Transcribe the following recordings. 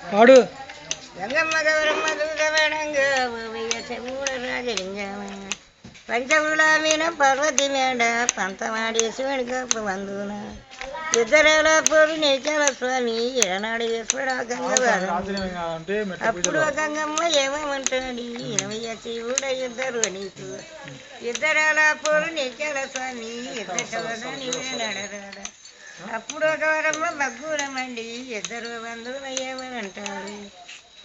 పాడు గంగమ్మ గౌరమ్మ దూదమేడంగా చెమూడ రాజలింగమ పంచముల మీన పార్వతి మేడ పంతమాడి శివుని గొప్ప వందున ఇద్దరేల పోరు నేచల స్వామి ఇరనాడు ఈశ్వర గంగవారం అప్పుడు గంగమ్మ ఏమంటాడి 20 శివుడ ఇద్దరు నీకు ఇద్దరేల పోరు నేచల స్వామి ఇద్దరు నడరాడ అప్పుడు గౌరమ్మ బగ్గురమండి ఇద్దరు బంధువులు ఏమనంటారు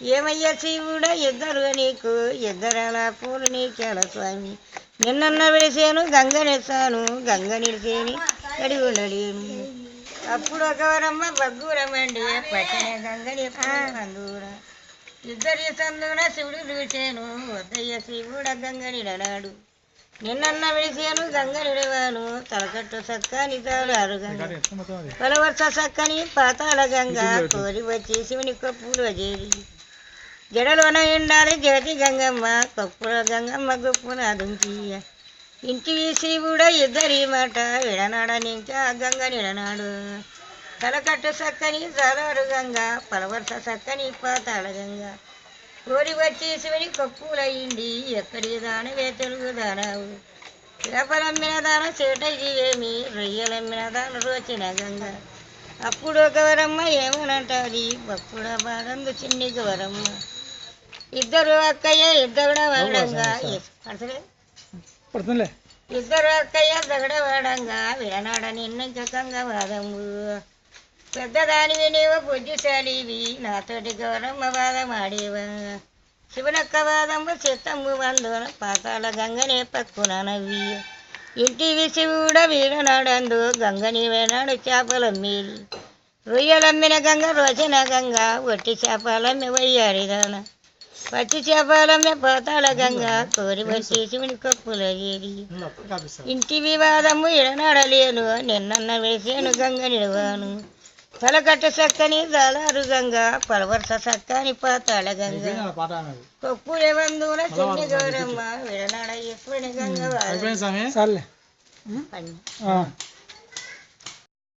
ఏమయ్య శివుడ ఇద్దరు నీకు ఇద్దరేల పూలు నీకేల స్వామి నిన్న విడిసేను గంగ నిలిసాను గంగ నిలిసేని అడిగుండలేను అప్పుడు గౌరమ్మ బగ్గురమండి పట్టిన గంగ నిలిసాను ఇద్దరి సందున శివుడు చూశాను వద్దయ్య శివుడ గంగ నిలనాడు నిన్న విడిసేను గంగ నిడవాను తలకట్టు సక్కని తాళారు గంగ పలవర్ష సక్కని పాతాల గంగ కోరి వచ్చి శివుని కొప్పులు చేరి జడలోన ఎండాలి జగతి గంగమ్మ కొప్పుల గంగమ్మ గొప్పున దుంకి ఇంటి శివుడ ఇద్దరి మాట విడనాడ నింకా గంగ నిడనాడు తలకట్టు సక్కని తాళారు గంగ పలవర్ష సక్కని పాతాళ గంగ కోరి వచ్చి శివుని కొప్పులయ్యింది ఎక్కడి దానవే తెలుగు దానావు చేపలమ్మిన దాన చేటయ్యేమి రొయ్యలమ్మిన దాన రోచిన గంగ అప్పుడు గౌరమ్మ ఏమనంటాది బప్పుడ బాడందు చిన్ని గౌరమ్మ ఇద్దరు అక్కయ్య ఇద్దరు వాడంగా ఇద్దరు అక్కయ్య దగడవాడంగా విడనాడ నిన్న గంగవాదము పెద్దదానివి నీవు బుద్ధిశాలివి నాతోటి గౌరమ్మ వాదమాడేవా శివునక్క వాదము చిత్తము వందున పాతాల గంగనే పక్కున నవ్వి ఇంటివి శివుడ వీరనాడందు గంగని వేనాడు చేపలమ్మేలి రొయ్యలమ్మిన గంగ రోచన గంగ ఒట్టి చేపలమ్మి వయ్యారిదాన పచ్చి చేపలమ్మి పాతాల గంగ కోరి వచ్చి శివుని కప్పుల ఏరి ఇంటి వివాదము ఇడనాడలేను నిన్న వేసేను గంగ నిడవాను తలకట్ట సక్కని దాదారు గంగ పలవర్ష సక్కని పాతాళ గంగ కొప్పుల బంధువుల చిన్ని గౌరమ్మ విడనాడ ఈశ్వరుని గంగ